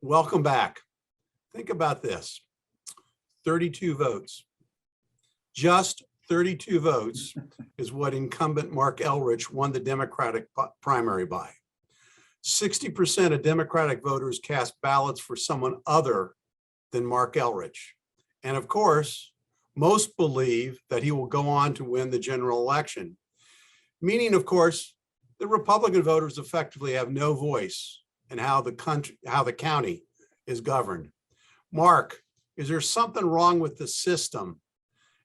Welcome back. Think about this. 32 votes. Just 32 votes is what incumbent Mark Elrich won the Democratic primary by. 60% of Democratic voters cast ballots for someone other than Mark Elrich. And of course, most believe that he will go on to win the general election, meaning, of course, the Republican voters effectively have no voice in how the county is governed. Mark, is there something wrong with the system?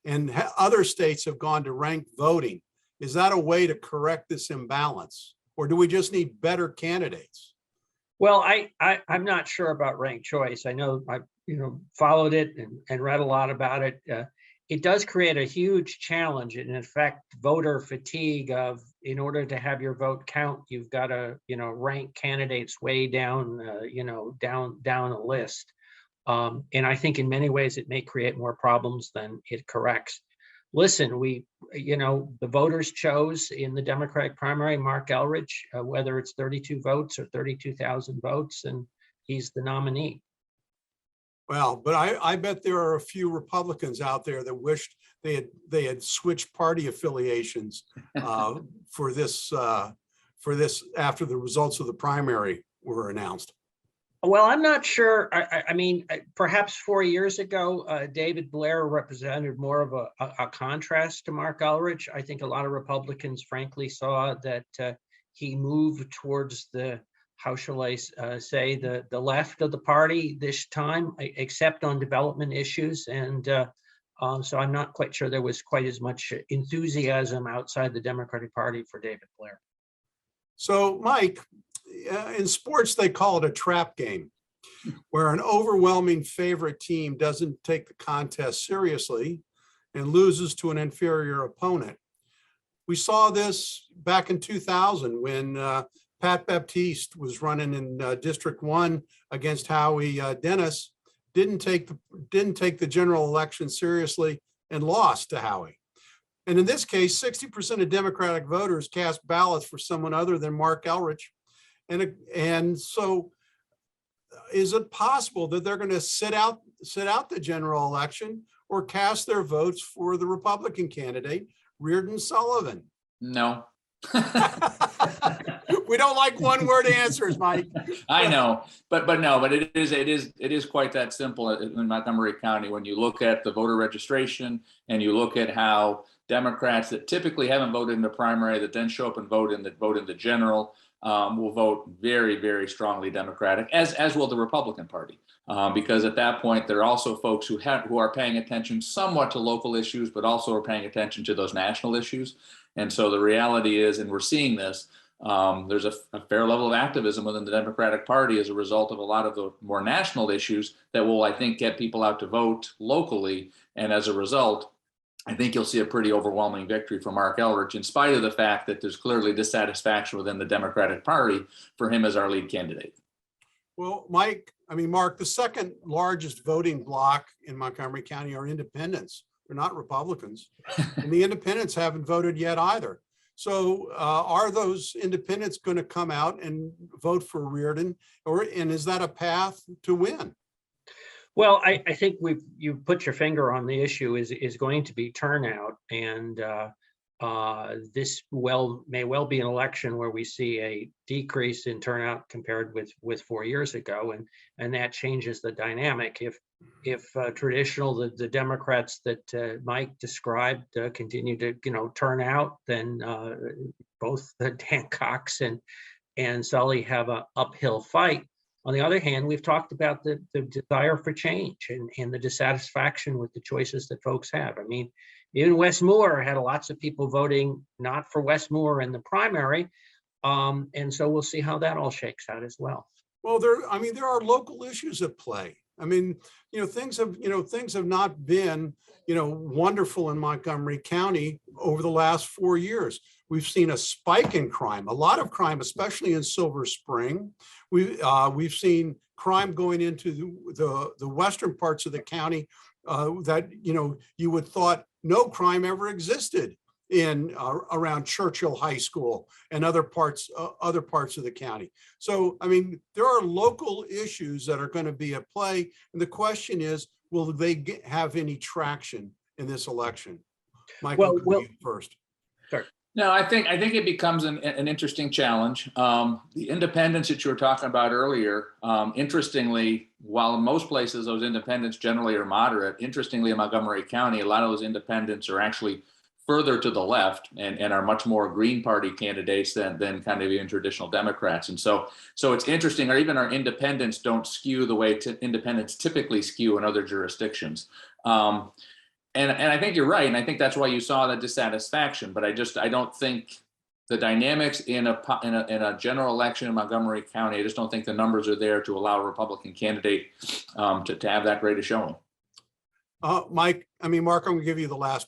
And other states have gone to ranked voting. Is that a way to correct this imbalance? Or do we just need better candidates? Well, I'm not sure about ranked choice. I know I've followed it and read a lot about it. It does create a huge challenge and in effect voter fatigue of, in order to have your vote count, you've got to rank candidates way down down a list. And I think in many ways it may create more problems than it corrects. Listen, the voters chose in the Democratic primary Mark Elrich, whether it's 32 votes or 32,000 votes, and he's the nominee. Well, but I bet there are a few Republicans out there that wished they had switched party affiliations for this after the results of the primary were announced. Well, I'm not sure. I mean, perhaps 4 years ago, David Blair represented more of a contrast to Mark Elrich. I think a lot of Republicans, frankly, saw that he moved towards the, how shall I say, the left of the party this time, except on development issues. And so I'm not quite sure there was quite as much enthusiasm outside the Democratic Party for David Blair. So, Mike, in sports, they call it a trap game, where an overwhelming favorite team doesn't take the contest seriously and loses to an inferior opponent. We saw this back in 2000 when Pat Baptiste was running in District 1 against Howie Dennis, didn't take the general election seriously and lost to Howie. And in this case, 60% of Democratic voters cast ballots for someone other than Mark Elrich. And so is it possible that they're going to sit out the general election or cast their votes for the Republican candidate, Reardon Sullivan? No. We don't like one-word answers, Mike. I know, but it is quite that simple in Montgomery County. When you look at the voter registration and you look at how Democrats that typically haven't voted in the primary that then show up and vote in the general will vote very, very strongly Democratic, as will the Republican Party, because at that point there are also folks who are paying attention somewhat to local issues, but also are paying attention to those national issues. And so the reality is, and we're seeing this, there's a fair level of activism within the Democratic Party as a result of a lot of the more national issues that will, I think, get people out to vote locally. And as a result, I think you'll see a pretty overwhelming victory for Mark Elrich, in spite of the fact that there's clearly dissatisfaction within the Democratic Party for him as our lead candidate. Well, Mark, the second largest voting bloc in Montgomery County are independents. They're not Republicans. And the independents haven't voted yet either. So are those independents going to come out and vote for Reardon, and is that a path to win? Well, I think you put your finger on the issue is going to be turnout, and this may well be an election where we see a decrease in turnout compared with 4 years ago, and that changes the dynamic. If the Democrats that Mike described continue to turn out, then both Dan Cox and Sully have an uphill fight. On the other hand, we've talked about the desire for change and the dissatisfaction with the choices that folks have. I mean, even Wes Moore had lots of people voting not for Wes Moore in the primary. And so we'll see how that all shakes out as well. Well, there are local issues at play. I mean, things have not been, wonderful in Montgomery County over the last 4 years. We've seen a spike in crime, a lot of crime, especially in Silver Spring. We've seen crime going into the western parts of the county that, you would thought no crime ever existed in around Churchill High School and other parts of the county. So, I mean, there are local issues that are going to be at play. And the question is, will they have any traction in this election? Michael, Well, you first. No, I think it becomes an interesting challenge. The independents that you were talking about earlier, interestingly, while in most places those independents generally are moderate, interestingly in Montgomery County, a lot of those independents are actually further to the left and are much more Green Party candidates than kind of even traditional Democrats. And so it's interesting, or even our independents don't skew the way independents typically skew in other jurisdictions. And I think you're right, and I think that's why you saw the dissatisfaction. But I don't think the dynamics in a general election in Montgomery County, I just don't think the numbers are there to allow a Republican candidate to have that great a showing. Mark, I'm going to give you the last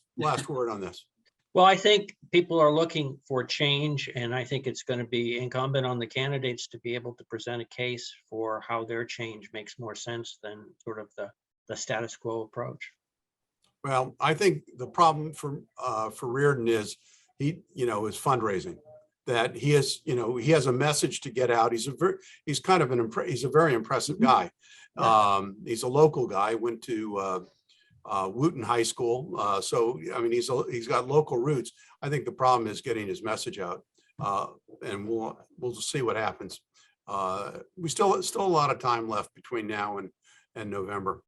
word on this. Well, I think people are looking for change, and I think it's going to be incumbent on the candidates to be able to present a case for how their change makes more sense than sort of the status quo approach. Well, I think the problem for Reardon is is fundraising. That he has a message to get out. He's a very impressive guy. He's a local guy. Went to Wooten High School. So I mean, he's got local roots. I think the problem is getting his message out, and we'll see what happens. We still a lot of time left between now and November.